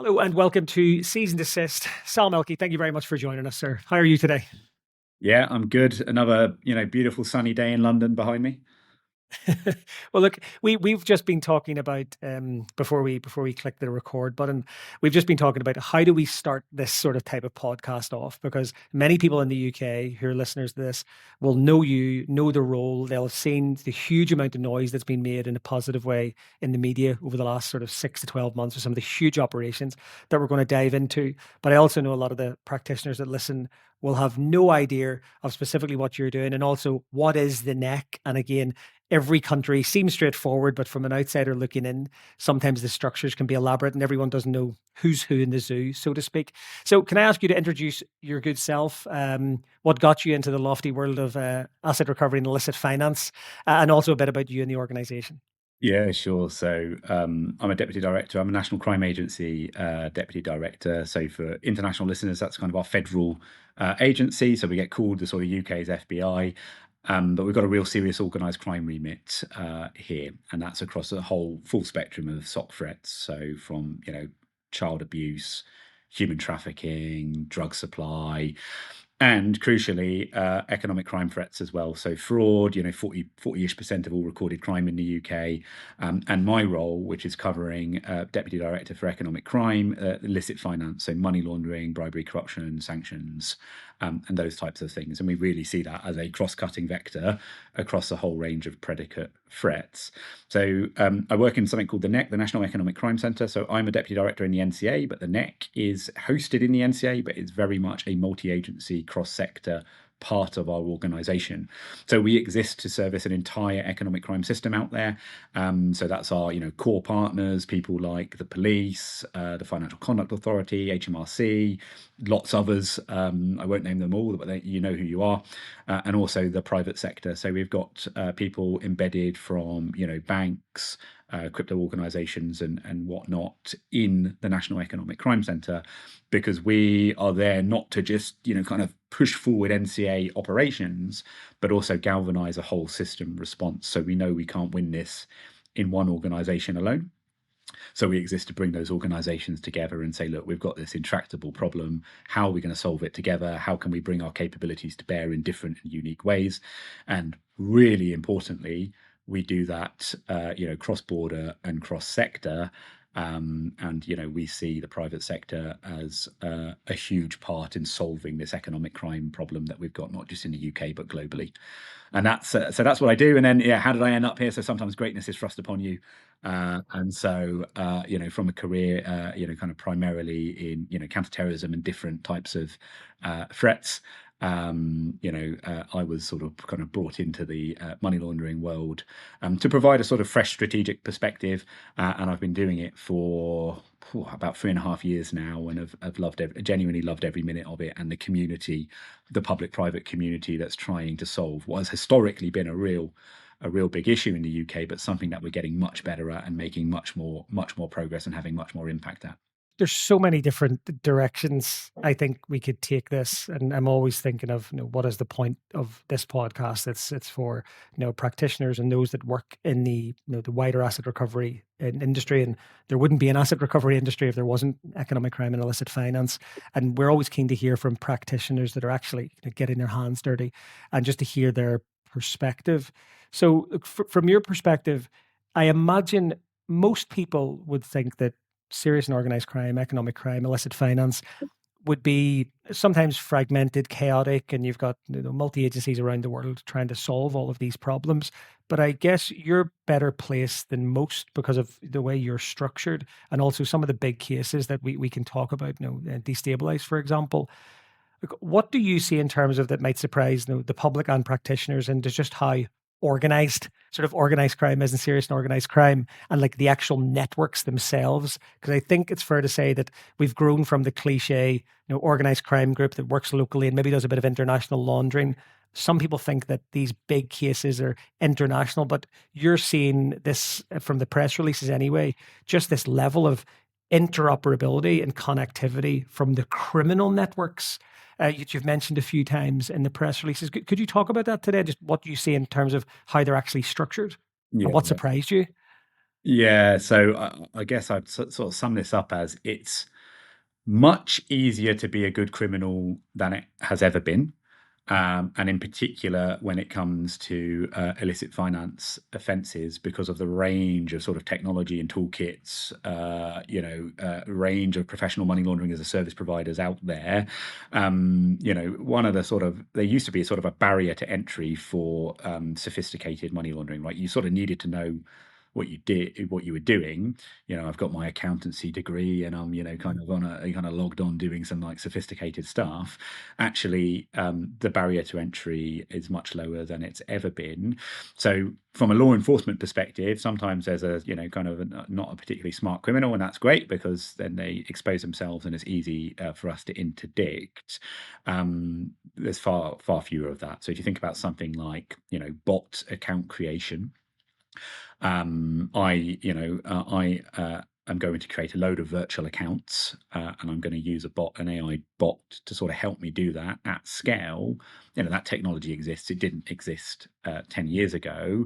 Hello and welcome to Cease and Desist. Sal Melki, thank you very much for joining us, sir. How are you today? Yeah, I'm good. Another, beautiful sunny day in London behind me. Well, look, we've just been talking about before we click the record button, we've just been talking about how do we start this sort of type of podcast off, because many people in the UK who are listeners to this will know you, know the role. They'll have seen the huge amount of noise that's been made in a positive way in the media over the last sort of 6 to 12 months with some of the huge operations that we're going to dive into. But I also know a lot of the practitioners that listen will have no idea of specifically what you're doing, and also what is the NECC. And again, every country seems straightforward, but from an outsider looking in, sometimes the structures can be elaborate and everyone doesn't know who's who in the zoo, so to speak. So, can I ask you to introduce your good self? What got you into the lofty world of asset recovery and illicit finance, and also a bit about you and the organization? Yeah, sure. So I'm a deputy director. I'm a National Crime Agency deputy director. So for international listeners, that's kind of our federal agency. So we get called the sort of UK's FBI. But we've got a real serious organised crime remit here, and that's across a whole full spectrum of SOC threats. So from child abuse, human trafficking, drug supply, and crucially, economic crime threats as well. So fraud, 40-ish% of all recorded crime in the UK. And my role, which is covering Deputy Director for Economic Crime, illicit finance, so money laundering, bribery, corruption, sanctions, and those types of things. And we really see that as a cross-cutting vector across a whole range of predicate threats. So I work in something called the NECC, the National Economic Crime Centre. So I'm a deputy director in the NCA, but the NECC is hosted in the NCA, but it's very much a multi-agency, cross-sector part of our organisation. So we exist to service an entire economic crime system out there. So that's our core partners, people like the police, the Financial Conduct Authority, HMRC, lots others. I won't name them all, but you know who you are, and also the private sector. So we've got people embedded from banks, crypto organizations and whatnot in the National Economic Crime Centre, because we are there not to just kind of push forward NCA operations, but also galvanize a whole system response. So we know we can't win this in one organization alone. So we exist to bring those organizations together and say, look, we've got this intractable problem. How are we going to solve it together? How can we bring our capabilities to bear in different and unique ways? And really importantly, we do that, cross-border and cross-sector. And we see the private sector as a huge part in solving this economic crime problem that we've got, not just in the UK but globally. And that's what I do. And then how did I end up here? So sometimes greatness is thrust upon you, and so from a career, kind of primarily in counterterrorism and different types of threats. I was sort of kind of brought into the money laundering world to provide a sort of fresh strategic perspective, and I've been doing it for about 3.5 years now, and I've genuinely loved every minute of it, and the community, the public-private community that's trying to solve what has historically been a real big issue in the UK, but something that we're getting much better at and making much more progress and having much more impact at. There's so many different directions I think we could take this, and I'm always thinking of what is the point of this podcast. It's for practitioners and those that work in the the wider asset recovery industry, and there wouldn't be an asset recovery industry if there wasn't economic crime and illicit finance. And we're always keen to hear from practitioners that are actually getting their hands dirty, and just to hear their perspective. So from your perspective, I imagine most people would think that serious and organized crime, economic crime, illicit finance would be sometimes fragmented, chaotic, and you've got multi agencies around the world trying to solve all of these problems. But I guess you're better placed than most because of the way you're structured, and also some of the big cases that we can talk about. Destabilize, for example. Like, what do you see in terms of that might surprise the public and practitioners, and just how organized, sort of organized crime is, and serious and organized crime, and like the actual networks themselves? Because I think it's fair to say that we've grown from the cliche, organized crime group that works locally and maybe does a bit of international laundering. Some people think that these big cases are international, but you're seeing this from the press releases anyway, just this level of interoperability and connectivity from the criminal networks you've mentioned a few times in the press releases. Could you talk about that today? Just what you see in terms of how they're actually structured and Yeah, what surprised you? Yeah, so I guess I'd sort of sum this up as it's much easier to be a good criminal than it has ever been. And in particular, when it comes to illicit finance offences, because of the range of sort of technology and toolkits, range of professional money laundering as a service providers out there. One of the there used to be a sort of a barrier to entry for sophisticated money laundering, right? You sort of needed to know what you were doing. I've got my accountancy degree and I'm, kind of logged on doing some like sophisticated stuff. Actually, the barrier to entry is much lower than it's ever been. So from a law enforcement perspective, sometimes there's not a particularly smart criminal, and that's great because then they expose themselves and it's easy for us to interdict. There's far fewer of that. So if you think about something like, bot account creation, I'm going to create a load of virtual accounts, and I'm going to use an AI bot to sort of help me do that at scale. That technology exists. It didn't exist 10 years ago.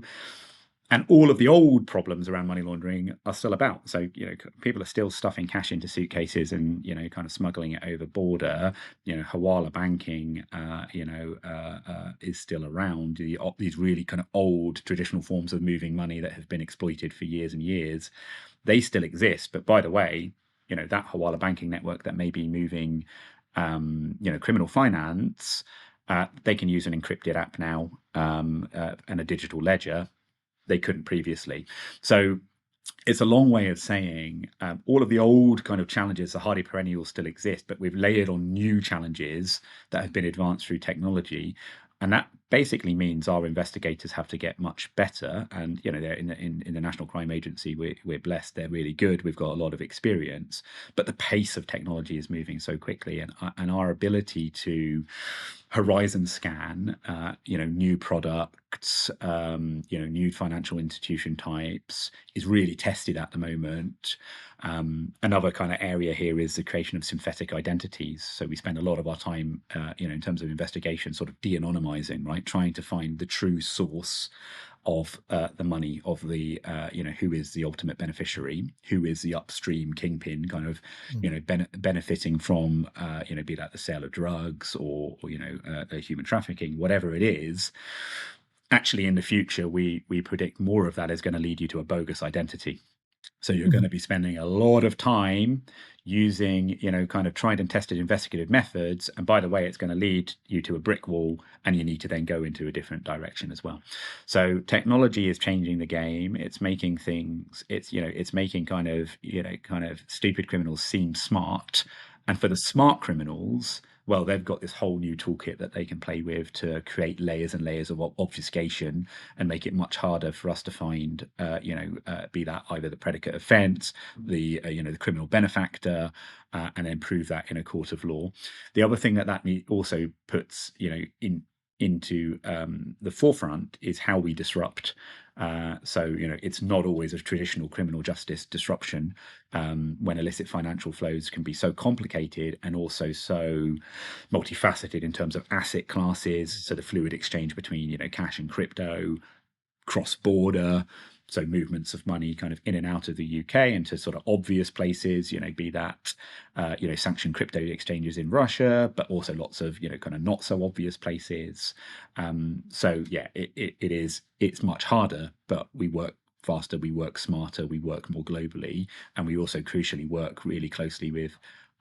And all of the old problems around money laundering are still about. So, people are still stuffing cash into suitcases and, kind of smuggling it over border. Hawala banking, is still around. These really kind of old traditional forms of moving money that have been exploited for years and years, they still exist. But by the way, that Hawala banking network that may be moving, criminal finance, they can use an encrypted app now, and a digital ledger they couldn't previously. So it's a long way of saying all of the old kind of challenges, the hardy perennials still exist, but we've layered on new challenges that have been advanced through technology. And that basically means our investigators have to get much better. And they're in the National Crime Agency. We're blessed; they're really good. We've got a lot of experience, but the pace of technology is moving so quickly, and our ability to horizon scan, new products, new financial institution types is really tested at the moment. Another kind of area here is the creation of synthetic identities. So we spend a lot of our time, in terms of investigation, sort of de-anonymizing, right? Trying to find the true source of the money, of the who is the ultimate beneficiary, who is the upstream kingpin, kind of benefiting from be that the sale of drugs or the human trafficking, whatever it is. Actually, in the future, we predict more of that is going to lead you to a bogus identity. So you're going to be spending a lot of time using, kind of tried and tested investigative methods. And by the way, it's going to lead you to a brick wall, and you need to then go into a different direction as well. So technology is changing the game. It's making it's making kind of stupid criminals seem smart. And for the smart criminals, well, they've got this whole new toolkit that they can play with to create layers and layers of obfuscation and make it much harder for us to find, be that either the predicate offence, the criminal benefactor, and then prove that in a court of law. The other thing that also puts, into the forefront is how we disrupt. So it's not always a traditional criminal justice disruption, when illicit financial flows can be so complicated and also so multifaceted in terms of asset classes. So the fluid exchange between cash and crypto, cross-border, so movements of money kind of in and out of the UK into sort of obvious places, be that sanctioned crypto exchanges in Russia, but also lots of kind of not so obvious places. So yeah, it's much harder, but we work faster, we work smarter, we work more globally, and we also crucially work really closely with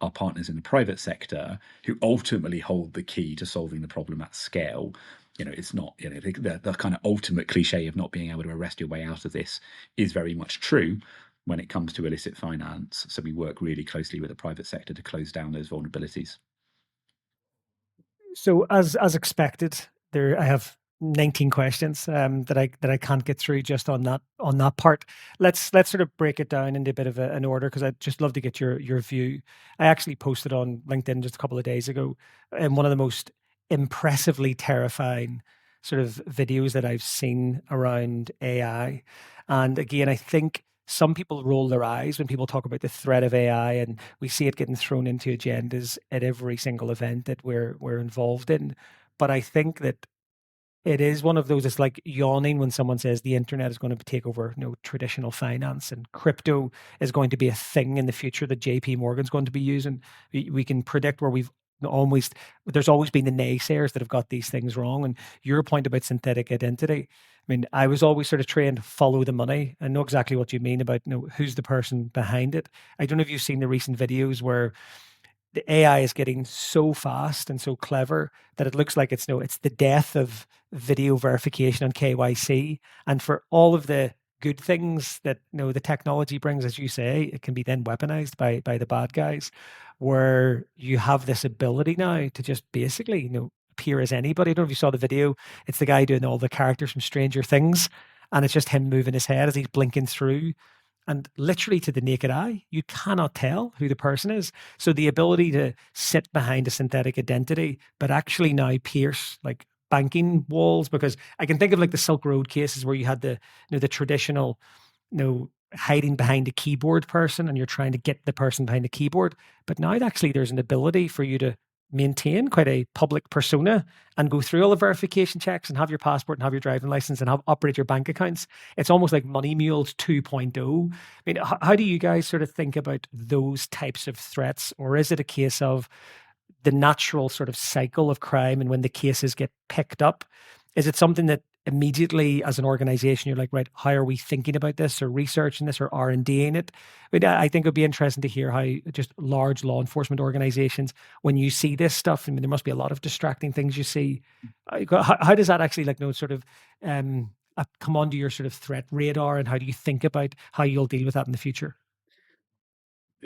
our partners in the private sector who ultimately hold the key to solving the problem at scale. It's not, the kind of ultimate cliche of not being able to arrest your way out of this is very much true when it comes to illicit finance. So we work really closely with the private sector to close down those vulnerabilities. So as expected, there I have 19 questions that I can't get through just on that part. Let's sort of break it down into a bit of an order because I'd just love to get your view. I actually posted on LinkedIn just a couple of days ago, and one of the most impressively terrifying sort of videos that I've seen around AI. And again, I think some people roll their eyes when people talk about the threat of AI, and we see it getting thrown into agendas at every single event that we're involved in. But I think that It is one of those. It's like yawning when someone says the internet is going to take over, traditional finance, and crypto is going to be a thing in the future that JP Morgan's going to be using. We can predict where almost there's always been the naysayers that have got these things wrong. And your point about synthetic identity, I mean, I was always sort of trained follow the money. I know exactly what you mean about who's the person behind it. I don't know if you've seen the recent videos where the AI is getting so fast and so clever that it looks like it's the death of video verification on KYC. And for all of the good things that the technology brings, as you say, it can be then weaponized by the bad guys, where you have this ability now to just basically appear as anybody. I don't know if you saw the video. It's the guy doing all the characters from Stranger Things, and it's just him moving his head as he's blinking through, and literally to the naked eye, you cannot tell who the person is. So the ability to sit behind a synthetic identity, but actually now pierce like banking walls, because I can think of like the Silk Road cases where you had the traditional, hiding behind a keyboard person, and you're trying to get the person behind the keyboard. But now actually there's an ability for you to maintain quite a public persona and go through all the verification checks and have your passport and have your driving license and operate your bank accounts. It's almost like Money Mules 2.0. I mean, how do you guys sort of think about those types of threats? Or is it a case of the natural sort of cycle of crime, and when the cases get picked up, is it something that immediately as an organization you're like, right, how are we thinking about this or researching this or R&Ding it? I mean, I think it would be interesting to hear how just large law enforcement organizations, when you see this stuff, I mean, there must be a lot of distracting things you see. How does that actually sort of come onto your sort of threat radar, and how do you think about how you'll deal with that in the future?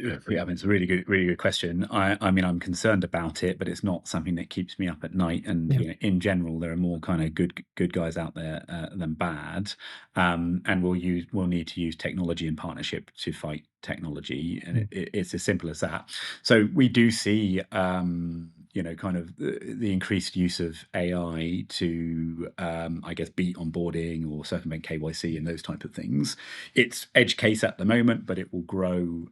Yeah, I mean, it's a really good question. I mean, I'm concerned about it, but it's not something that keeps me up at night. And Yeah. in general, there are more kind of good guys out there than bad. And we'll need to use technology in partnership to fight technology, and Mm. it's as simple as that. So we do see, kind of the increased use of AI to, I guess, beat onboarding or circumvent KYC and those type of things. It's edge case at the moment, but it will grow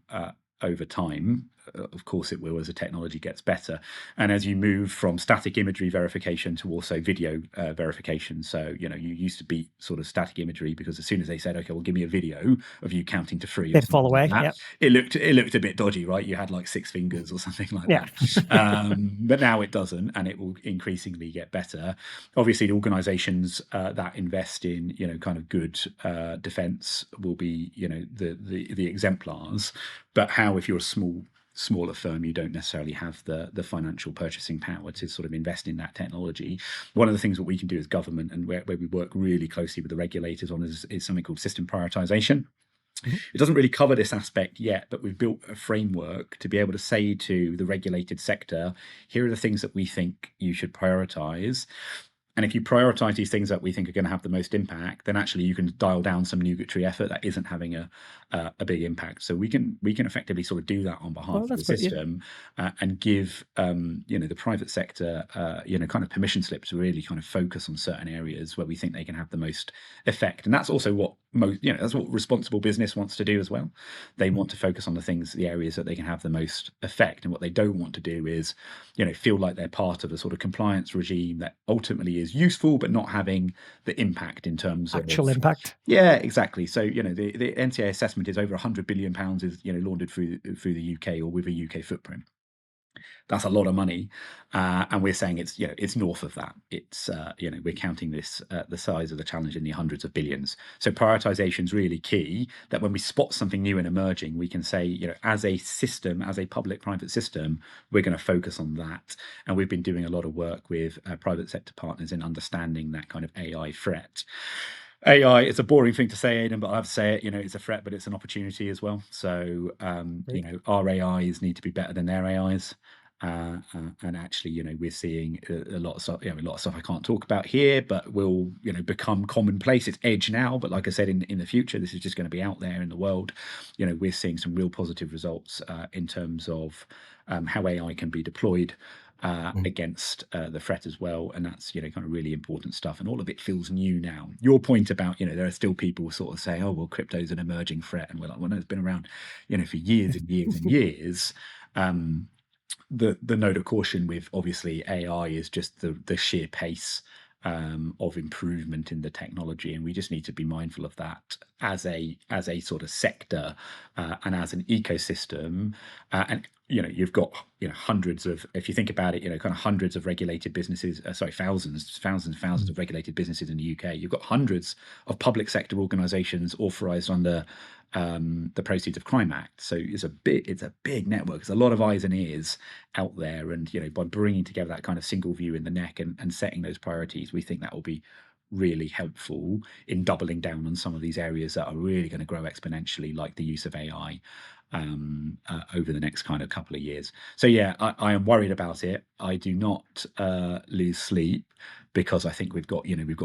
over time. Of course it will, as the technology gets better, and as you move from static imagery verification to also video verification. So you used to beat sort of static imagery because as soon as they said, okay, well, give me a video of you counting to 3 or They'd fall something like away. that, Yeah. it looked a bit dodgy, right? You had like 6 fingers or something like Yeah. that. But now it doesn't, and it will increasingly get better. Obviously the organizations that invest in kind of good defense will be the exemplars. But how, if you're a smaller firm, you don't necessarily have the financial purchasing power to sort of invest in that technology. One of the things that we can do as government, and where we work really closely with the regulators on, is something called system prioritization. Mhm. It doesn't really cover this aspect yet, but we've built a framework to be able to say to the regulated sector, here are the things that we think you should prioritize. And if you prioritize these things that we think are going to have the most impact, then actually you can dial down some nugatory effort that isn't having a big impact. So we can effectively sort of do that on behalf Well, of the that's great. Yeah. system, and give the private sector kind of permission slip to really kind of focus on certain areas where we think they can have the most effect. And that's also what that's what responsible business wants to do as well. They Mm. want to focus on the areas that they can have the most effect. And what they don't want to do is feel like they're part of a sort of compliance regime that ultimately is useful but not having the impact in terms of. Actual impact. Yeah, exactly. So the NCA assessment is over £100 billion is laundered through the UK, or with a UK footprint. That's a lot of money, and we're saying it's north of that. It's we're counting this the size of the challenge in the hundreds of billions. So prioritization is really key. That when we spot something new and emerging, we can say, as a system, as a public-private system, we're going to focus on that. And we've been doing a lot of work with private sector partners in understanding that kind of AI threat. AI, it's a boring thing to say, Aidan, but I have to say it. It's a threat, but it's an opportunity as well. So, Right. our AIs need to be better than their AIs. And actually, we're seeing a lot of stuff. A lot of stuff I can't talk about here, but will become commonplace. It's edge now, but like I said, in the future, this is just going to be out there in the world. We're seeing some real positive results in terms of how AI can be deployed Mm. against the threat as well, and that's kind of really important stuff. And all of it feels new now. Your point about there are still people sort of saying, oh well, crypto's an emerging threat, and we're like, well, no, it's been around for years and years and years. The note of caution with obviously AI is just the sheer pace of improvement in the technology, and we just need to be mindful of that as a sort of sector and as an ecosystem. And you've got hundreds of, if you think about it, kind of hundreds of regulated businesses. Thousands of regulated businesses in the UK. You've got hundreds of public sector organisations authorised under the Proceeds of Crime Act. So it's a big network. There's a lot of eyes and ears out there, and by bringing together that kind of single view in the NECC and setting those priorities, we think that will be really helpful in doubling down on some of these areas that are really going to grow exponentially, like the use of AI over the next kind of couple of years. So yeah, I am worried about it. I do not lose sleep, because I think we've got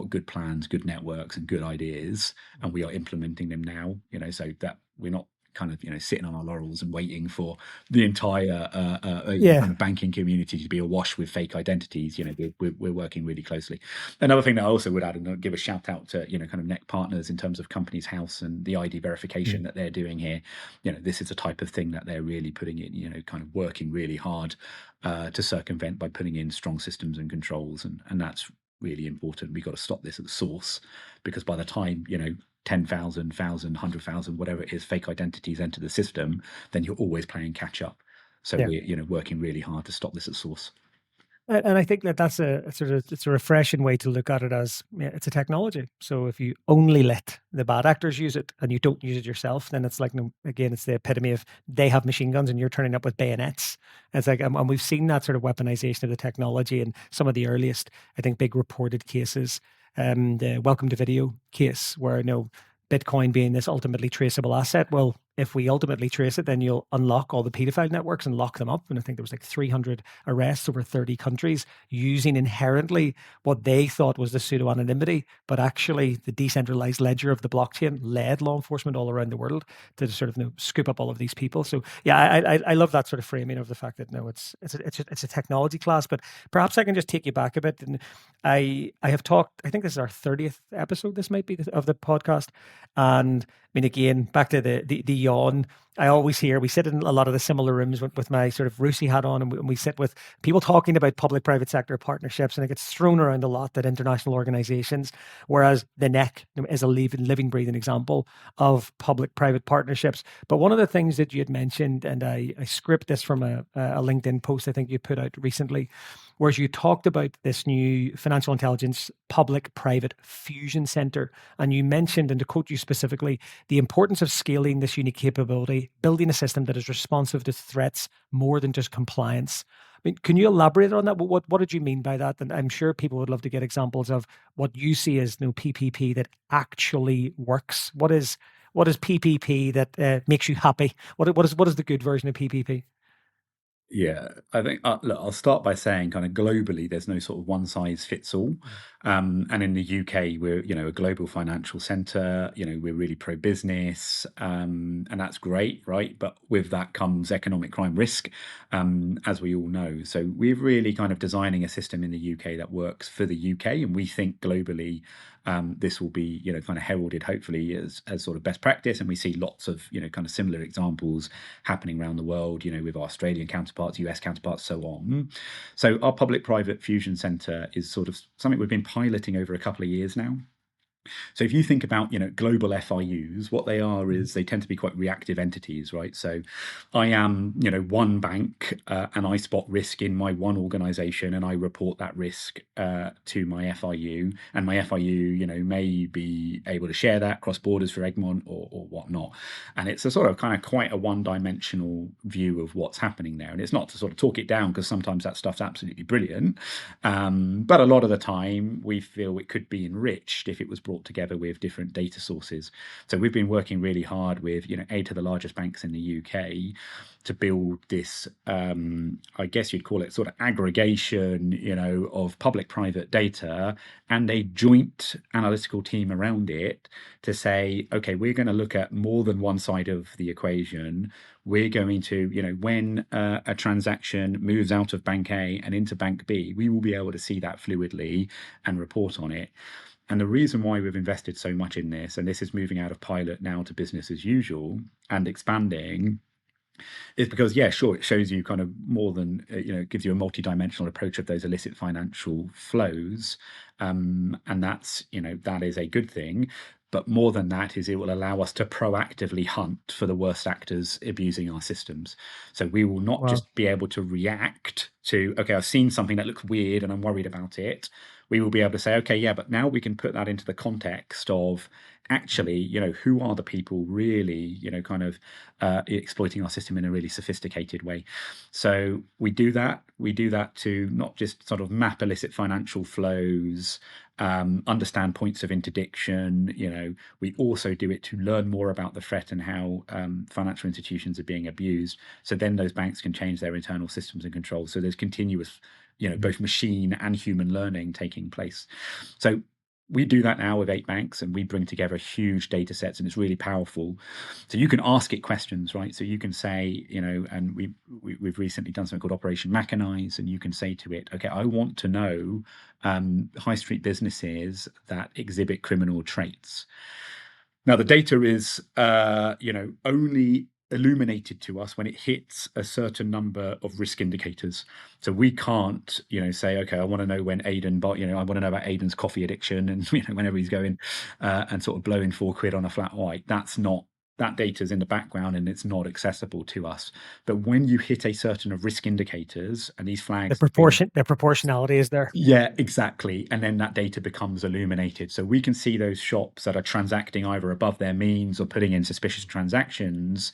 good plans, good networks, and good ideas, and we are implementing them now. So that we're not kind of sitting on our laurels and waiting for the entire kind of banking community to be awash with fake identities. We're working really closely. Another thing that I also would add, and give a shout out to kind of NECC partners in terms of Companies House and the ID verification that they're doing here. This is the type of thing that they're really putting in, kind of working really hard to circumvent by putting in strong systems and controls, and that's really important. We've got to stop this at the source, because by the time 10,000, 1,000, 100,000, whatever it is, fake identities enter the system, then you're always playing catch up. So we're working really hard to stop this at source. And I think that's it's a refreshing way to look at it, as it's a technology. So if you only let the bad actors use it and you don't use it yourself, then it's like, again, it's the epitome of they have machine guns and you're turning up with bayonets. It's like, and we've seen that sort of weaponization of the technology in some of the earliest, I think, big reported cases. The Welcome to Video case, where Bitcoin being this ultimately traceable asset. Well, if we ultimately trace it, then you'll unlock all the pedophile networks and lock them up. And I think there was like 300 arrests over 30 countries using inherently what they thought was the pseudo-anonymity, but actually the decentralized ledger of the blockchain led law enforcement all around the world to sort of scoop up all of these people. So yeah, I love that sort of framing of the fact that it's a technology class. But perhaps I can just take you back a bit. And I have talked, I think this is our 30th episode, this might be, of the podcast. And I mean, again, back to the yawn. I always hear, we sit in a lot of the similar rooms with my sort of Russi hat on, and we sit with people talking about public-private sector partnerships, and it gets thrown around a lot that international organizations, whereas the NECC is a living, breathing example of public-private partnerships. But one of the things that you had mentioned, and I script this from a LinkedIn post I think you put out recently, whereas you talked about this new financial intelligence public-private fusion center, and you mentioned, and to quote you specifically, the importance of scaling this unique capability, building a system that is responsive to threats more than just compliance. I mean, can you elaborate on that? What did you mean by that? And I'm sure people would love to get examples of what you see as PPP that actually works. What is PPP that makes you happy? What is the good version of PPP? Yeah, I think look, I'll start by saying kind of globally, there's no sort of one size fits all. And in the UK, we're a global financial centre. We're really pro business, and that's great, right? But with that comes economic crime risk, as we all know. So we're really kind of designing a system in the UK that works for the UK, and we think globally this will be kind of heralded hopefully as sort of best practice. And we see lots of kind of similar examples happening around the world, with our Australian counterparts, US counterparts, so on. So our public-private fusion centre is sort of something we've been piloting over a couple of years now. So if you think about global FIUs, what they are is they tend to be quite reactive entities, right? So I am one bank and I spot risk in my one organization and I report that risk to my FIU, and my FIU may be able to share that cross borders for Egmont or whatnot. And it's a sort of kind of quite a one-dimensional view of what's happening there. And it's not to sort of talk it down, because sometimes that stuff's absolutely brilliant, but a lot of the time we feel it could be enriched if it was brought together with different data sources. So we've been working really hard with 8 of the largest banks in the UK to build this, I guess you'd call it sort of aggregation, of public-private data, and a joint analytical team around it to say, okay, we're going to look at more than one side of the equation. We're going to, when a transaction moves out of Bank A and into Bank B, we will be able to see that fluidly and report on it. And the reason why we've invested so much in this, and this is moving out of pilot now to business as usual and expanding, It's because, yeah, sure, it shows you kind of more than, it gives you a multi-dimensional approach of those illicit financial flows. And that is a good thing. But more than that is it will allow us to proactively hunt for the worst actors abusing our systems. So we will not Wow. just be able to react to, okay, I've seen something that looks weird and I'm worried about it. We will be able to say, okay, yeah, but now we can put that into the context of actually, who are the people really, kind of exploiting our system in a really sophisticated way. So we do that. We do that to not just sort of map illicit financial flows, understand points of interdiction. We also do it to learn more about the threat and how financial institutions are being abused. So then those banks can change their internal systems and controls. So there's continuous, both machine and human learning taking place. So we do that now with 8 banks, and we bring together huge data sets, and it's really powerful. So you can ask it questions, right? So you can say, and we've recently done something called Operation Mechanize, and you can say to it, okay, I want to know high street businesses that exhibit criminal traits. Now the data is, only illuminated to us when it hits a certain number of risk indicators. So we can't, say, okay, I want to know when Aidan, I want to know about Aidan's coffee addiction, and whenever he's going and sort of blowing £4 on a flat white. That data is in the background and it's not accessible to us. But when you hit a certain of risk indicators, and these flags, The proportionality is there. yeah, exactly. And then that data becomes illuminated. So we can see those shops that are transacting either above their means or putting in suspicious transactions,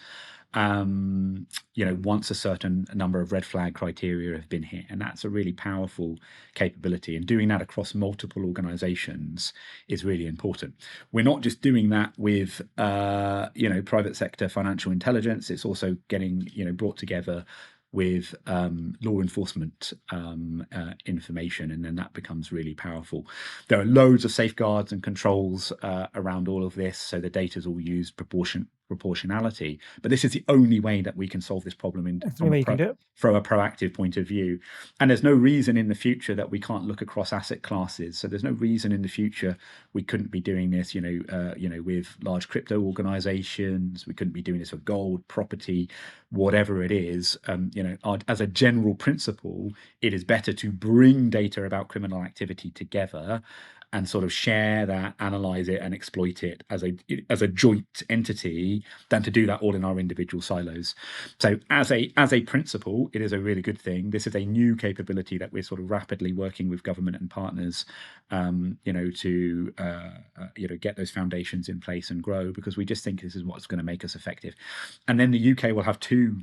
once a certain number of red flag criteria have been hit. And that's a really powerful capability. And doing that across multiple organizations is really important. We're not just doing that with, private sector financial intelligence. It's also getting, brought together with law enforcement information, and then that becomes really powerful. There are loads of safeguards and controls around all of this, so the data is all used proportionality. But this is the only way that we can solve this problem from a proactive point of view. And there's no reason in the future that we can't look across asset classes. So there's no reason in the future we couldn't be doing this, with large crypto organizations. We couldn't be doing this for gold, property, whatever it is. As a general principle, it is better to bring data about criminal activity together and sort of share that, analyze it, and exploit it as a joint entity than to do that all in our individual silos. So as a principle, it is a really good thing. This is a new capability that we're sort of rapidly working with government and partners, to get those foundations in place and grow, because we just think this is what's going to make us effective. And then the UK will have 2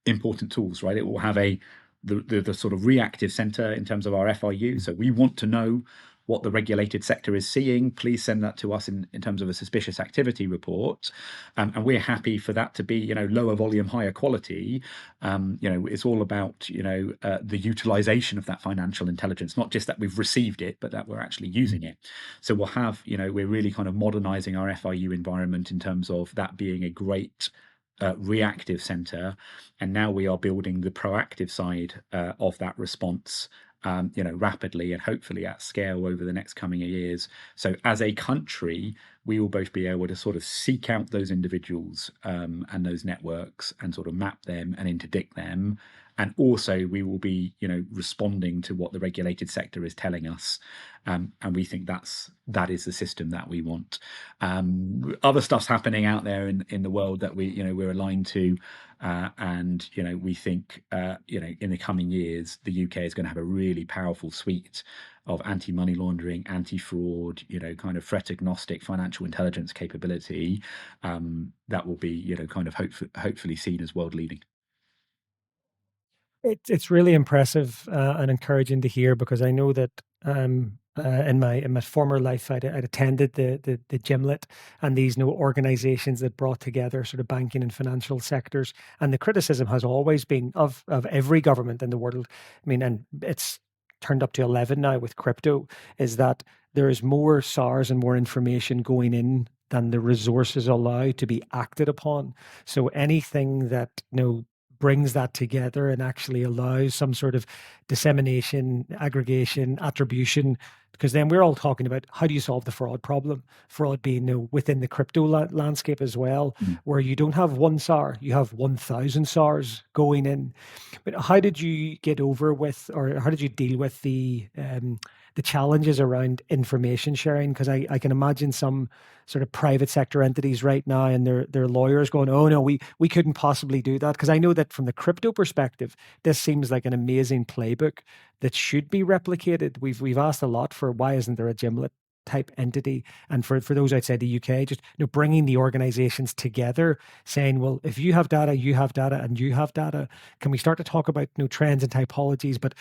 important tools, right? It will have the sort of reactive center in terms of our FIU. So we want to know what the regulated sector is seeing. Please send that to us in terms of a suspicious activity report. And we're happy for that to be, lower volume, higher quality. It's all about, the utilization of that financial intelligence, not just that we've received it, but that we're actually using it. So we'll have, we're really kind of modernizing our FIU environment in terms of that being a great reactive center, and now we are building the proactive side of that response, rapidly and hopefully at scale over the next coming years. So as a country, we will both be able to sort of seek out those individuals and those networks and sort of map them and interdict them. And also we will be, responding to what the regulated sector is telling us. And we think that is the system that we want. Other stuff's happening out there in the world that we're aligned to. And, we think, in the coming years, the UK is going to have a really powerful suite of anti-money laundering, anti-fraud, kind of threat agnostic financial intelligence capability that will be, kind of hopefully seen as world leading. It's really impressive and encouraging to hear, because I know that in my former life I'd attended the gymlet and these organizations that brought together sort of banking and financial sectors, and the criticism has always been of every government in the world. I mean, and it's turned up to 11 now with crypto, is that there is more SARS and more information going in than the resources allow to be acted upon. So anything that brings that together and actually allows some sort of dissemination, aggregation, attribution. Because then we're all talking about how do you solve the fraud problem? Fraud being, within the crypto landscape as well, Mm. where you don't have one SAR, you have 1,000 SARs going in. But how did you get over with, or how did you deal with the challenges around information sharing? Because I can imagine some sort of private sector entities right now and their lawyers going, oh no, we couldn't possibly do that. Because I know that from the crypto perspective, this seems like an amazing playbook that should be replicated. We've asked a lot for why isn't there a Gimlet type entity, and for those outside the UK, just bringing the organizations together, saying, well, if you have data, you have data, and you have data, can we start to talk about trends and typologies? But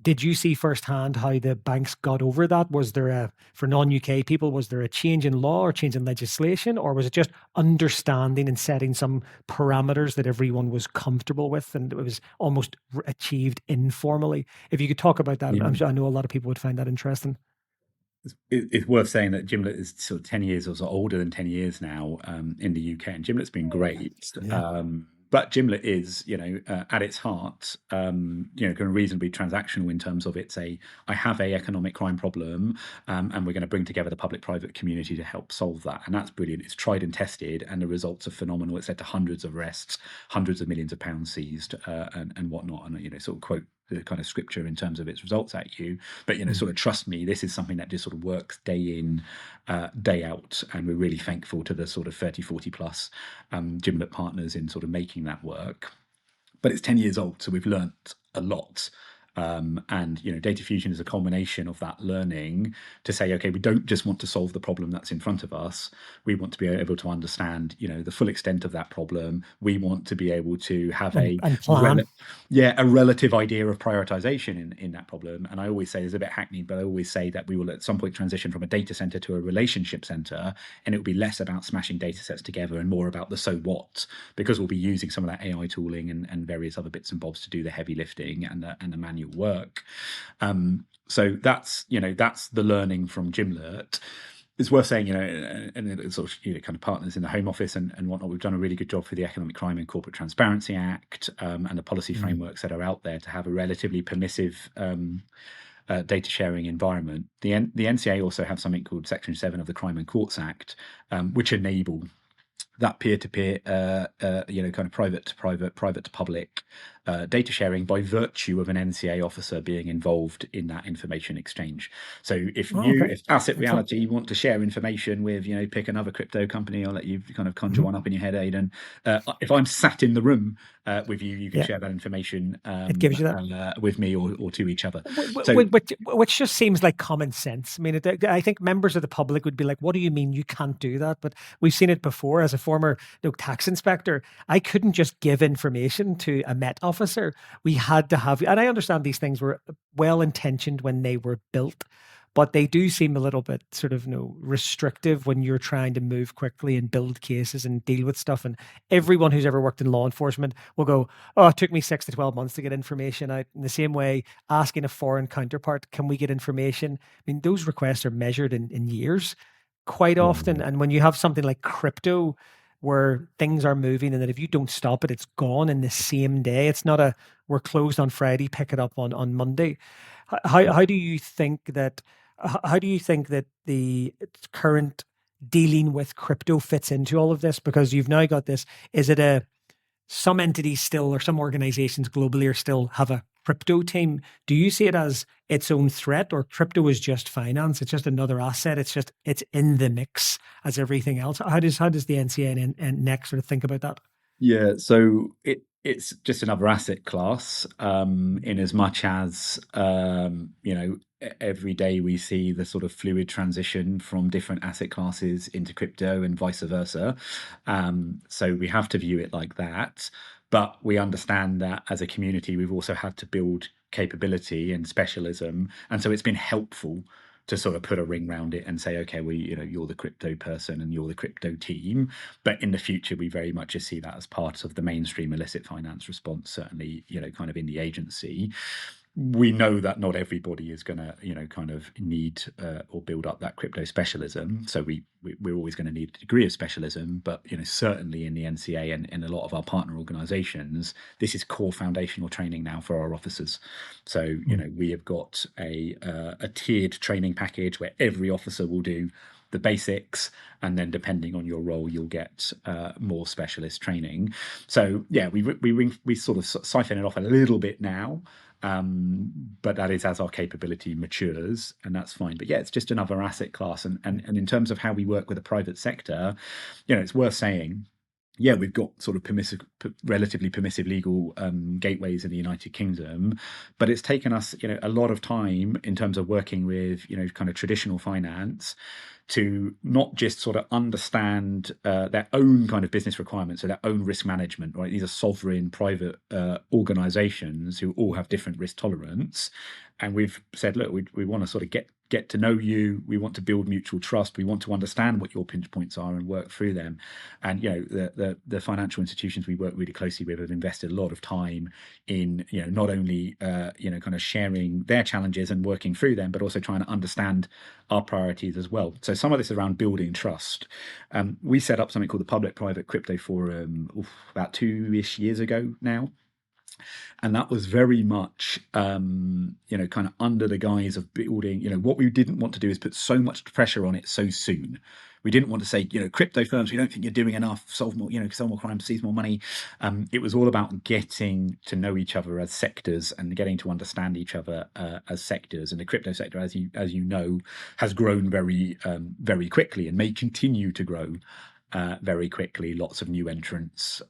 did you see firsthand how the banks got over that? Was there for non-UK people, was there a change in law or change in legislation, or was it just understanding and setting some parameters that everyone was comfortable with, and it was almost achieved informally? If you could talk about that, Yeah. I know a lot of people would find that interesting. It's worth saying that Gimlet is sort of 10 years or so older than 10 years now in the UK, and Gimlet's been great. Yeah. But Gimlet is, at its heart, kind of reasonably transactional in terms of I have a economic crime problem, and we're going to bring together the public-private community to help solve that. And that's brilliant. It's tried and tested, and the results are phenomenal. It's led to hundreds of arrests, hundreds of millions of pounds seized, and whatnot. And, sort of quote the kind of scripture in terms of its results at you. But, sort of trust me, this is something that just sort of works day in, day out. And we're really thankful to the sort of 30, 40 plus Gimlet partners in sort of making that work. But it's 10 years old, so we've learnt a lot. And data fusion is a culmination of that learning to say, okay, we don't just want to solve the problem that's in front of us. We want to be able to understand, the full extent of that problem. We want to be able to have And plan. a relative idea of prioritization in that problem. And I always say, it's a bit hackneyed, but I always say that we will at some point transition from a data center to a relationship center, and it will be less about smashing data sets together and more about the so what, because we'll be using some of that AI tooling and various other bits and bobs to do the heavy lifting and the manual work. So that's the learning from Gimlet. It's worth saying, and it's sort of kind of partners in the Home Office and whatnot. We've done a really good job for the Economic Crime and Corporate Transparency Act and the policy frameworks that are out there to have a relatively permissive data sharing environment. The NCA also have something called Section 7 of the Crime and Courts Act, which enable that peer-to-peer, kind of private to public data sharing by virtue of an NCA officer being involved in that information exchange. So if Asset Reality want to share information with, pick another crypto company, I'll let you kind of conjure one up in your head, Aidan. If I'm sat in the room with you, you can share that information it gives you that. with me or to each other. Which just seems like common sense. I mean, I think members of the public would be like, what do you mean you can't do that? But we've seen it before. As a former tax inspector, I couldn't just give information to a Met officer. We had to have, and I understand these things were well-intentioned when they were built, but they do seem a little bit sort of restrictive when you're trying to move quickly and build cases and deal with stuff. And everyone who's ever worked in law enforcement will go, oh, it took me 6 to 12 months to get information out. In the same way, asking a foreign counterpart, can we get information? I mean, those requests are measured in years quite often. And when you have something like crypto, where things are moving and that if you don't stop it, it's gone in the same day. It's not we're closed on Friday, pick it up on Monday. How do you think that the current dealing with crypto fits into all of this? Because you've now got this, is it some entities still, or some organizations globally are still have a crypto team? Do you see it as its own threat, or crypto is just finance? It's just another asset. It's in the mix as everything else. How does the NCA and NECC sort of think about that? Yeah, so it's just another asset class, in as much as every day we see the sort of fluid transition from different asset classes into crypto and vice versa. So we have to view it like that. But we understand that as a community, we've also had to build capability and specialism. And so it's been helpful to sort of put a ring around it and say, okay, you're the crypto person and you're the crypto team. But in the future, we very much just see that as part of the mainstream illicit finance response, certainly, kind of in the agency. we know that not everybody is going to, kind of need or build up that crypto specialism. So we're always going to need a degree of specialism, but certainly in the NCA and in a lot of our partner organisations, this is core foundational training now for our officers. So we have got a tiered training package where every officer will do the basics, and then depending on your role, you'll get more specialist training. So yeah, we sort of siphon it off a little bit now. But that is as our capability matures, and that's fine. But yeah, it's just another asset class. And in terms of how we work with the private sector, it's worth saying, yeah, we've got sort of relatively permissive legal gateways in the United Kingdom, but it's taken us, a lot of time in terms of working with, kind of traditional finance to not just sort of understand their own kind of business requirements or their own risk management, right? These are sovereign private organizations who all have different risk tolerance. And we've said, look, we want to sort of get to know you. We want to build mutual trust. We want to understand what your pinch points are and work through them. And the financial institutions we work really closely with have invested a lot of time in not only kind of sharing their challenges and working through them, but also trying to understand our priorities as well. So some of this is around building trust. We set up something called the Public-Private Crypto Forum about 2-ish years ago now. And that was very much, kind of under the guise of building, what we didn't want to do is put so much pressure on it so soon. We didn't want to say, crypto firms, we don't think you're doing enough, solve more crime, seize more money. It was all about getting to know each other as sectors and getting to understand each other as sectors. And the crypto sector, as you know, has grown very, very quickly and may continue to grow very quickly. Lots of new entrants.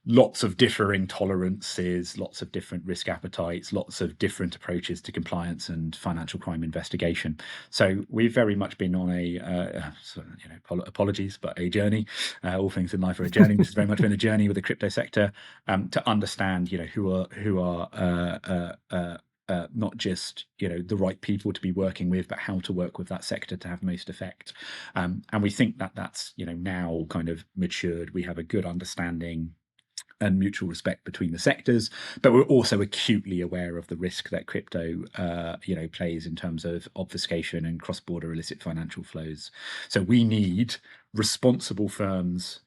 Lots of differing tolerances, lots of different risk appetites, lots of different approaches to compliance and financial crime investigation. So we've very much been on apologies, but a journey. All things in life are a journey. This has very much been a journey with the crypto sector to understand, who are not just the right people to be working with, but how to work with that sector to have most effect. And we think that that's now kind of matured. We have a good understanding and mutual respect between the sectors, but we're also acutely aware of the risk that crypto, plays in terms of obfuscation and cross-border illicit financial flows. So we need responsible firms,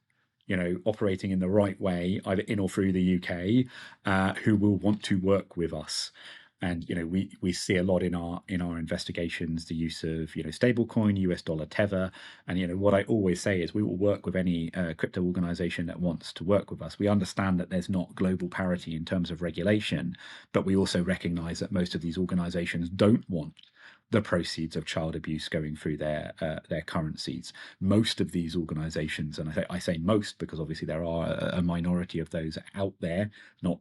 operating in the right way, either in or through the UK, who will want to work with us. And we see a lot in our investigations the use of stablecoin, US dollar tether, and what I always say is we will work with any crypto organization that wants to work with us. We understand that there's not global parity in terms of regulation, but we also recognize that most of these organizations don't want the proceeds of child abuse going through their currencies. Most of these organizations, and I say most because obviously there are a minority of those out there, not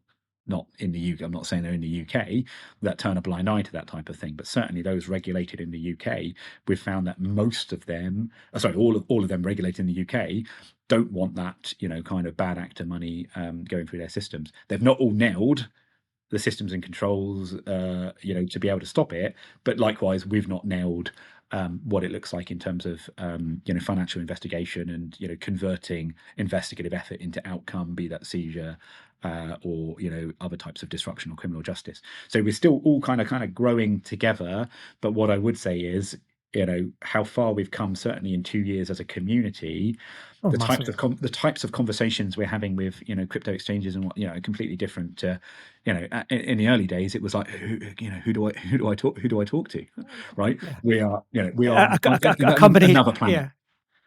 in the UK, I'm not saying they're in the UK, that turn a blind eye to that type of thing, but certainly those regulated in the UK, we've found that most of them, all of them regulated in the UK, don't want that, kind of bad actor money going through their systems. They've not all nailed the systems and controls, to be able to stop it, but likewise, we've not nailed what it looks like in terms of financial investigation and converting investigative effort into outcome, be that seizure or other types of disruption or criminal justice. So we're still all kind of growing together. But what I would say is, how far we've come, certainly in 2 years as a community. The types of conversations we're having with crypto exchanges and what are completely different to in the early days. It was like who do I talk to, right? Yeah. We are a combination, another planet. Yeah.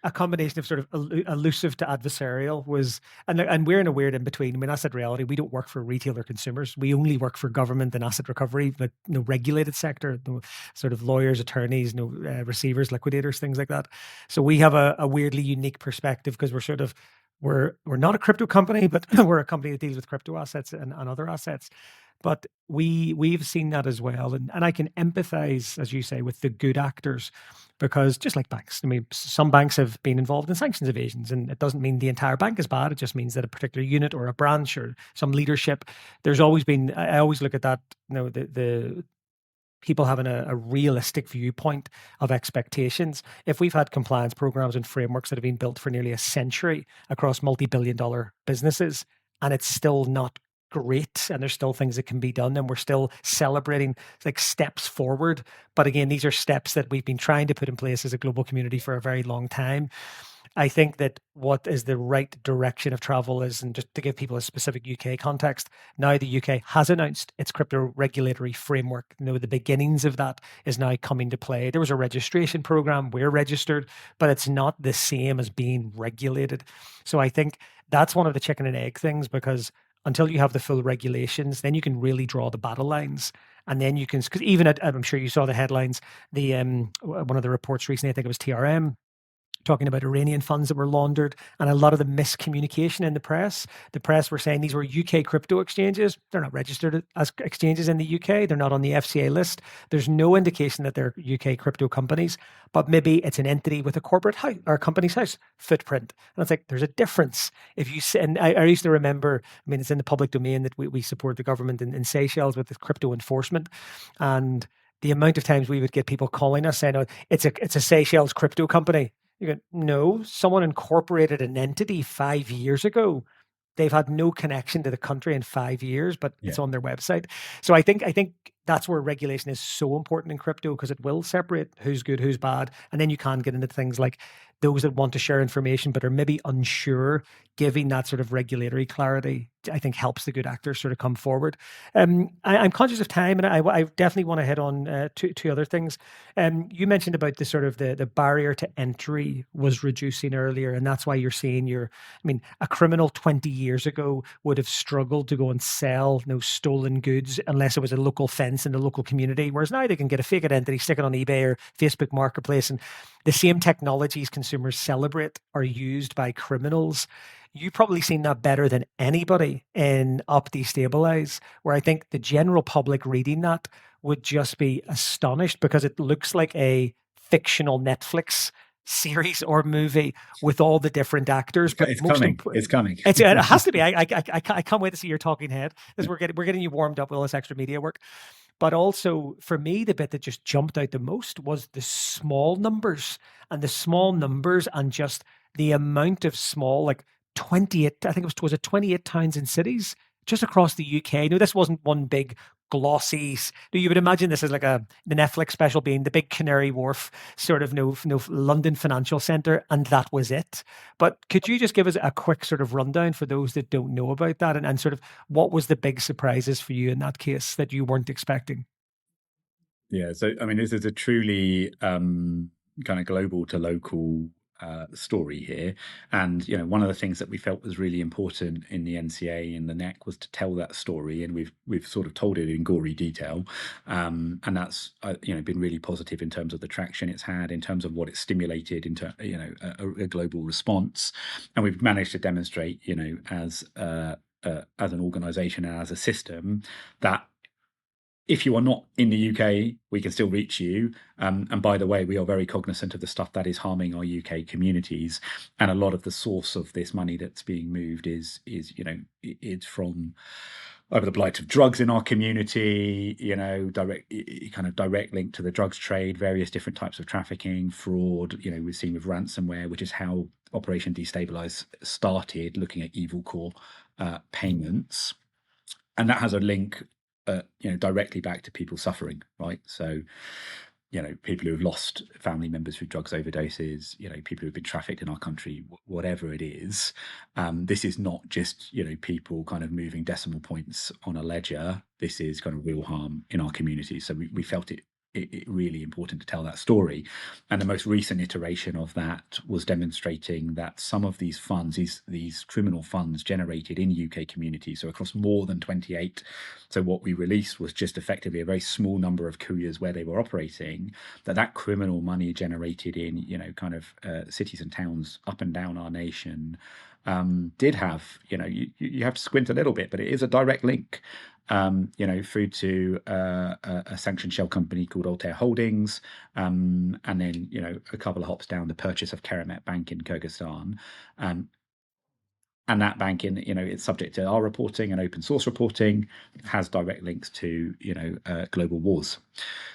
A combination of sort of elusive to adversarial was, and we're in a weird in between. I mean, asset reality, we don't work for retail or consumers. We only work for government and asset recovery, but no regulated sector, no sort of lawyers, attorneys, no receivers, liquidators, things like that. So we have a weirdly unique perspective because we're not a crypto company, but we're a company that deals with crypto assets and other assets. But we've seen that as well. And I can empathize, as you say, with the good actors, because just like banks, I mean, some banks have been involved in sanctions evasions, and it doesn't mean the entire bank is bad. It just means that a particular unit or a branch or some leadership, there's always been, I always look at that, the people having a realistic viewpoint of expectations. If we've had compliance programs and frameworks that have been built for nearly a century across multi-billion-dollar businesses, and it's still not great, and there's still things that can be done, and we're still celebrating like steps forward. But again, these are steps that we've been trying to put in place as a global community for a very long time. I think that what is the right direction of travel is, and just to give people a specific UK context, now the UK has announced its crypto regulatory framework. The beginnings of that is now coming to play. There was a registration program, we're registered, but it's not the same as being regulated. So I think that's one of the chicken and egg things, because until you have the full regulations, then you can really draw the battle lines. And then you can, because even I'm sure you saw the headlines, the one of the reports recently, I think it was TRM, talking about Iranian funds that were laundered, and a lot of the miscommunication in the press. The press were saying these were UK crypto exchanges. They're not registered as exchanges in the UK. They're not on the FCA list. There's no indication that they're UK crypto companies, but maybe it's an entity with a corporate house or company's house footprint. And it's like, there's a difference. If you and I used to remember, I mean, it's in the public domain that we support the government in Seychelles with the crypto enforcement. And the amount of times we would get people calling us saying, "Oh, it's a Seychelles crypto company." You go, no, someone incorporated an entity 5 years ago. They've had no connection to the country in 5 years, but it's on their website. So I think that's where regulation is so important in crypto, because it will separate who's good, who's bad. And then you can get into things like those that want to share information but are maybe unsure. Giving that sort of regulatory clarity, I think, helps the good actors sort of come forward. I'm conscious of time, and I definitely want to hit on two other things. You mentioned about the sort of the barrier to entry was reducing earlier, and that's why you're seeing a criminal 20 years ago would have struggled to go and sell stolen goods unless it was a local fence in the local community, whereas now they can get a fake identity, stick it on eBay or Facebook Marketplace, and the same technologies consumers celebrate are used by criminals. You've probably seen that better than anybody in Destabilize, where I think the general public reading that would just be astonished, because it looks like a fictional Netflix series or movie with all the different actors. But It's most coming. important, It's coming. it has to be. I can't wait to see your talking head, as we're getting you warmed up with all this extra media work. But also, for me, the bit that just jumped out the most was the small numbers, and just the amount of small, like 28, I think was it 28 towns and cities just across the UK. No, this wasn't one big glossy. You would imagine this is like the Netflix special being the big Canary Wharf sort of London financial centre, and that was it. But could you just give us a quick sort of rundown for those that don't know about that, and sort of what was the big surprises for you in that case that you weren't expecting? Yeah, so I mean, this is a truly kind of global to local story here, and one of the things that we felt was really important in the NCA and the NECC was to tell that story, and we've sort of told it in gory detail, and that's been really positive in terms of the traction it's had, in terms of what it stimulated into a global response, and we've managed to demonstrate as an organisation and as a system that if you are not in the UK, we can still reach you. And by the way, we are very cognizant of the stuff that is harming our UK communities. And a lot of the source of this money that's being moved is it's from over the blight of drugs in our community, direct link to the drugs trade, various different types of trafficking, fraud. We've seen with ransomware, which is how Operation Destabilise started, looking at evil core payments. And that has a link directly back to people suffering, right? So, people who have lost family members through drugs overdoses, people who have been trafficked in our country, whatever it is. This is not just, people kind of moving decimal points on a ledger. This is kind of real harm in our community. So we felt it really important to tell that story. And the most recent iteration of that was demonstrating that some of these funds, these criminal funds generated in UK communities, so across more than 28. So what we released was just effectively a very small number of couriers where they were operating, that criminal money generated in, cities and towns up and down our nation, did have, you have to squint a little bit, but it is a direct link through to a sanctioned shell company called Altair Holdings, and then a couple of hops down, the purchase of Keramet Bank in Kyrgyzstan, and that bank it's subject to our reporting and open source reporting, has direct links to global wars.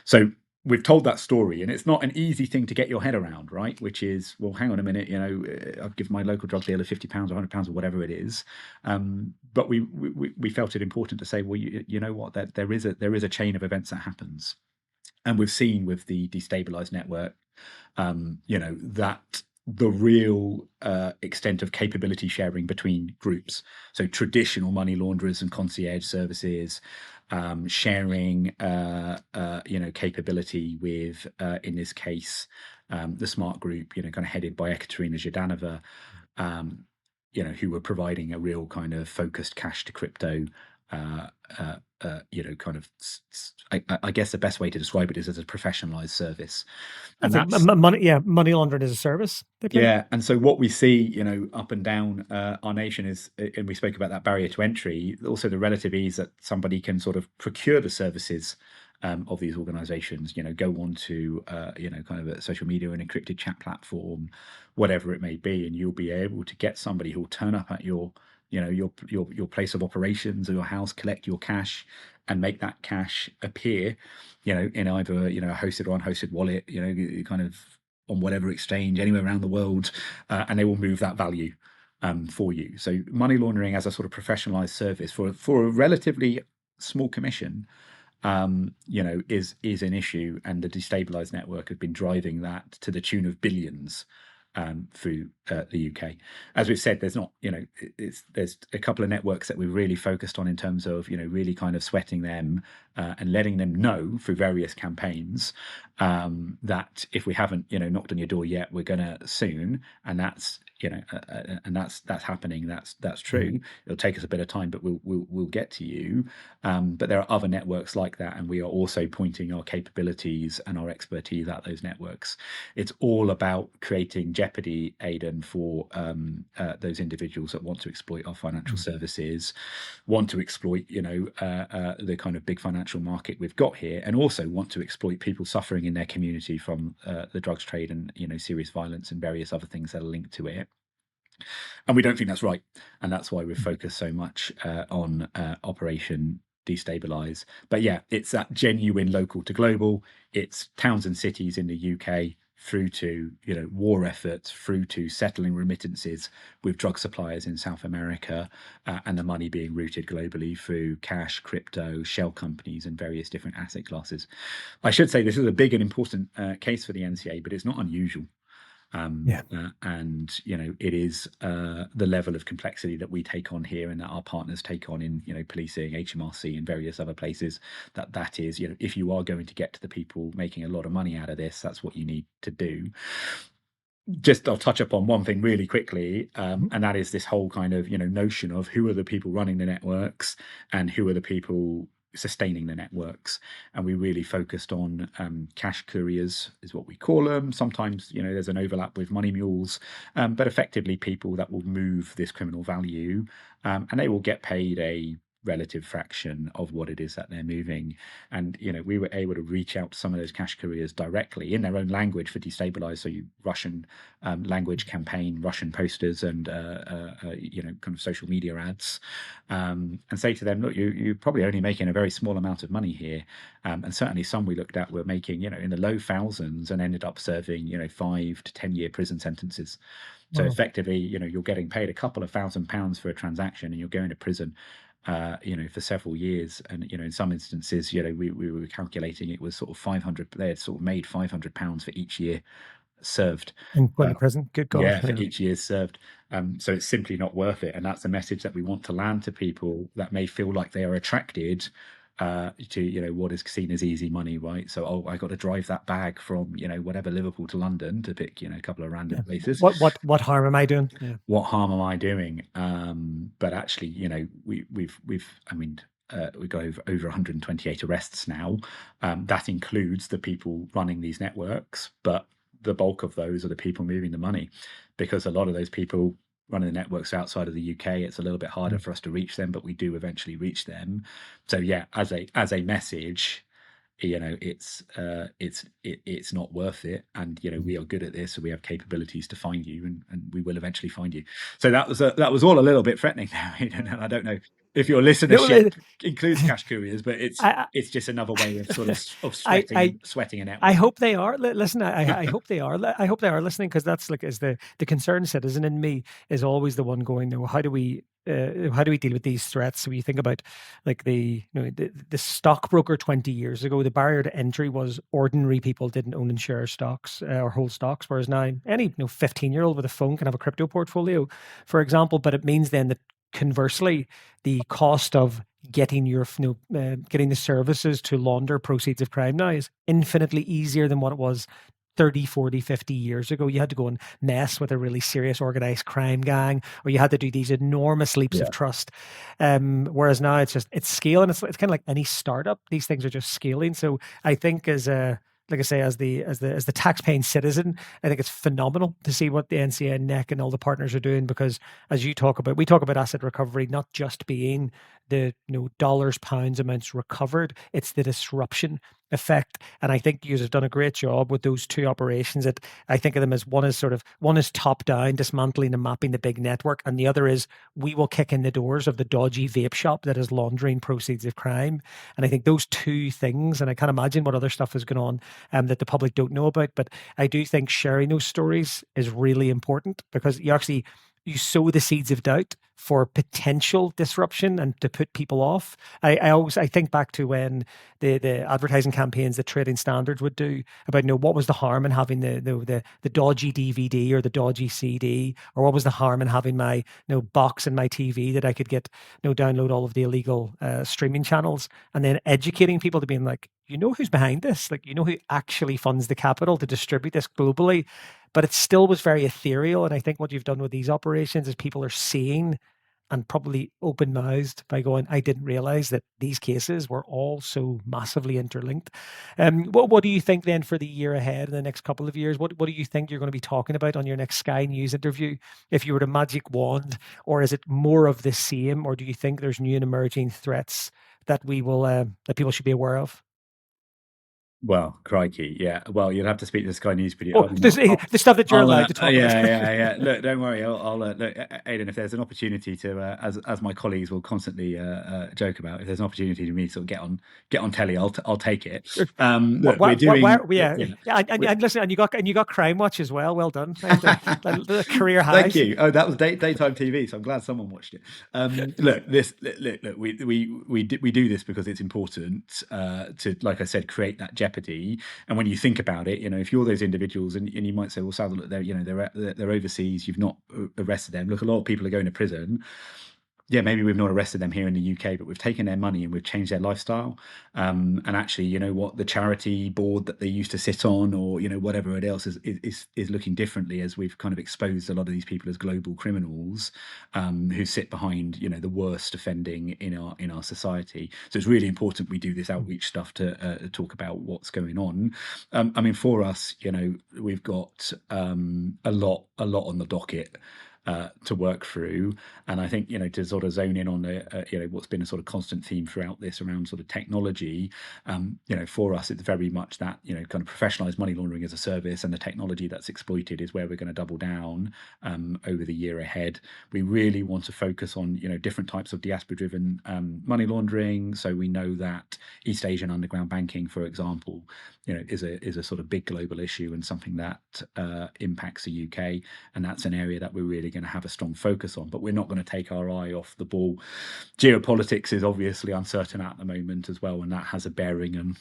So we've told that story, and it's not an easy thing to get your head around, right? Which is, well, hang on a minute, I've given my local drug dealer £50 or £100 or whatever it is, but we felt it important to say, well, you know what, that there is a chain of events that happens, and we've seen with the Destabilize network, that the real extent of capability sharing between groups, so traditional money launderers and concierge services, sharing capability with, in this case, the Smart Group, kind of headed by Ekaterina Zhdanova, who were providing a real kind of focused cash to crypto. Kind of, I guess the best way to describe it is as a professionalized service. And that's money laundering as a service. Yeah, and so what we see, up and down our nation is, and we spoke about that barrier to entry, also the relative ease that somebody can sort of procure the services of these organizations, go on to, kind of a social media, an encrypted chat platform, whatever it may be, and you'll be able to get somebody who'll turn up at your place of operations or your house, collect your cash, and make that cash appear, in either a hosted or unhosted wallet, kind of on whatever exchange anywhere around the world, and they will move that value for you. So money laundering as a sort of professionalized service for a relatively small commission, is an issue, and the Destabilize network have been driving that to the tune of billions through the UK. As we've said, there's not, there's a couple of networks that we've really focused on in terms of, really kind of sweating them and letting them know through various campaigns that if we haven't, knocked on your door yet, we're gonna soon, and that's and that's happening. That's true. It'll take us a bit of time, but we'll get to you. But there are other networks like that, and we are also pointing our capabilities and our expertise at those networks. It's all about creating jeopardy, Aidan, for those individuals that want to exploit our financial services, want to exploit, the kind of big financial market we've got here, and also want to exploit people suffering in their community from the drugs trade and, serious violence and various other things that are linked to it. And we don't think that's right. And that's why we've focused so much on Operation Destabilize. But yeah, it's that genuine local to global. It's towns and cities in the UK through to, war efforts, through to settling remittances with drug suppliers in South America, and the money being routed globally through cash, crypto, shell companies, and various different asset classes. I should say this is a big and important case for the NCA, but it's not unusual. And it is the level of complexity that we take on here and that our partners take on in policing, HMRC, and various other places. That is, if you are going to get to the people making a lot of money out of this, that's what you need to do. Just I'll touch upon one thing really quickly, and that is this whole kind of notion of who are the people running the networks and who are the people sustaining the networks. And we really focused on cash couriers is what we call them. Sometimes there's an overlap with money mules, but effectively people that will move this criminal value, and they will get paid a relative fraction of what it is that they're moving. And we were able to reach out to some of those cash couriers directly in their own language for Destabilize, so Russian language campaign, Russian posters, and kind of social media ads, and say to them, look, you're probably only making a very small amount of money here, and certainly some we looked at were making in the low thousands and ended up serving 5 to 10 year prison sentences. So effectively, you're getting paid a couple of £1,000 for a transaction, and you're going to prison for several years. And in some instances, we were calculating it was sort of 500. They had sort of made £500 for each year served in prison. Good God! Yeah, for each year served. So it's simply not worth it, and that's a message that we want to land to people that may feel like they are attracted to what is seen as easy money, right? So I got to drive that bag from whatever Liverpool to London, to pick a couple of random places. What harm am I doing? What harm am I doing? But actually, we've got over 128 arrests now. That includes the people running these networks, but the bulk of those are the people moving the money, because a lot of those people running the networks outside of the UK, it's a little bit harder for us to reach them, but we do eventually reach them. So yeah, as a message, it's not worth it, and we are good at this, so we have capabilities to find you, and we will eventually find you. So that was all a little bit threatening now. I don't know. if your No, listenership includes cash couriers, but I, it's just another way of sort of I, I, sweating a I network. hope they are. Listen, I hope they are. I hope they are listening, because that's like, is the concerned citizen in me is always the one going, no, how do we deal with these threats? So you think about like the stockbroker 20 years ago, the barrier to entry was ordinary people didn't own and share stocks or hold stocks, whereas now any 15-year-old with a phone can have a crypto portfolio, for example. But it means then that conversely, the cost of getting the services to launder proceeds of crime now is infinitely easier than what it was 30, 40, 50 years ago. You had to go and mess with a really serious organized crime gang, or you had to do these enormous leaps of trust. Whereas now it's scaling. It's kind of like any startup. These things are just scaling. So I think like I say, as the tax-paying citizen, I think it's phenomenal to see what the NCA, NEC, and all the partners are doing, because as we talk about asset recovery not just being the dollars, pounds amounts recovered, it's the disruption effect. And I think you have done a great job with those two operations. That I think of them as one is top down, dismantling and mapping the big network, and the other is we will kick in the doors of the dodgy vape shop that is laundering proceeds of crime. And I think those two things, and I can't imagine what other stuff is going on that the public don't know about, but I do think sharing those stories is really important, because you sow the seeds of doubt for potential disruption and to put people off. I think back to when the advertising campaigns that Trading Standards would do about what was the harm in having the dodgy DVD or the dodgy CD, or what was the harm in having my box in my TV that I could get download all of the illegal streaming channels, and then educating people to being like, who's behind this, like who actually funds the capital to distribute this globally. But it still was very ethereal. And I think what you've done with these operations is people are seeing and probably open-mouthed by going, I didn't realize that these cases were all so massively interlinked. What do you think then for the year ahead, in the next couple of years? What do you think you're going to be talking about on your next Sky News interview if you were to magic wand? Or is it more of the same? Or do you think there's new and emerging threats that that people should be aware of? Well, crikey, yeah. Well, you'll have to speak to the Sky News video. Oh, the stuff that you're allowed to talk about. Yeah. Look, don't worry. I'll look, Aidan. If there's an opportunity to, as my colleagues will constantly joke about, if there's an opportunity to me to sort of get on telly, I'll take it. Look, we're doing. And listen, and you got Crime Watch as well. Well done, the career highs. Thank you. Oh, that was daytime TV, so I'm glad someone watched it. Look, we do this because it's important to, like I said, create that jeopardy. And when you think about it, if you're those individuals, and you might say, well, Sal, look, they're overseas, you've not arrested them. Look, a lot of people are going to prison. Yeah, maybe we've not arrested them here in the UK, but we've taken their money and we've changed their lifestyle. And actually, the charity board that they used to sit on, or whatever it else is looking differently, as we've kind of exposed a lot of these people as global criminals who sit behind the worst offending in our society. So it's really important we do this outreach stuff to talk about what's going on. I mean, for us, we've got a lot on the docket to work through. And I think, to sort of zone in on the, what's been a sort of constant theme throughout this around sort of technology, for us, it's very much that, kind of professionalized money laundering as a service, and the technology that's exploited is where we're going to double down over the year ahead. We really want to focus on, different types of diaspora-driven money laundering. So we know that East Asian underground banking, for example, is a sort of big global issue and something that impacts the UK. And that's an area that we're really going to have a strong focus on, but we're not going to take our eye off the ball. Geopolitics is obviously uncertain at the moment as well, and that has a bearing on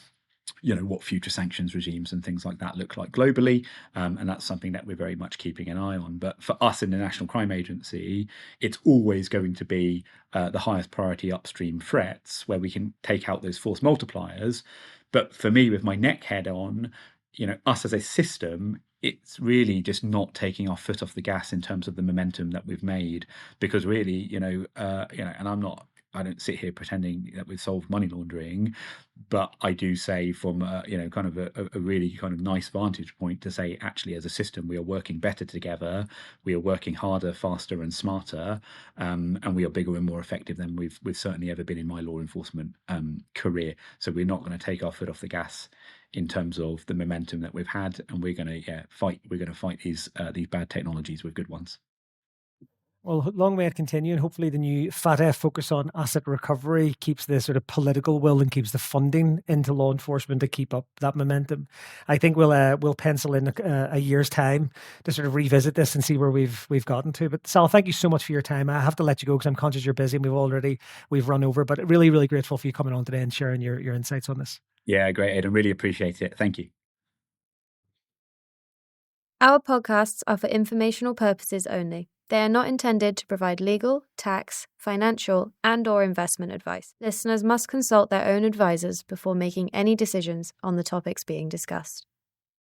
what future sanctions regimes and things like that look like globally, and that's something that we're very much keeping an eye on. But for us in the National Crime Agency, it's always going to be the highest priority upstream threats where we can take out those force multipliers. But for me, with my neck head on, us as a system, it's really just not taking our foot off the gas in terms of the momentum that we've made, because really, and I don't sit here pretending that we've solved money laundering, but I do say from kind of a really kind of nice vantage point to say, actually, as a system, we are working better together. We are working harder, faster, and smarter, and we are bigger and more effective than we've certainly ever been in my law enforcement career. So we're not going to take our foot off the gas in terms of the momentum that we've had, and we're going to fight. We're going to fight these bad technologies with good ones. Well, long may it continue, and hopefully the new FATF focus on asset recovery keeps the sort of political will and keeps the funding into law enforcement to keep up that momentum. I think we'll pencil in a year's time to sort of revisit this and see where we've gotten to. But Sal, thank you so much for your time. I have to let you go because I'm conscious you're busy and we've run over. But really, really grateful for you coming on today and sharing your insights on this. Yeah, great, Aidan. Really appreciate it. Thank you. Our podcasts are for informational purposes only. They are not intended to provide legal, tax, financial, and/or investment advice. Listeners must consult their own advisors before making any decisions on the topics being discussed.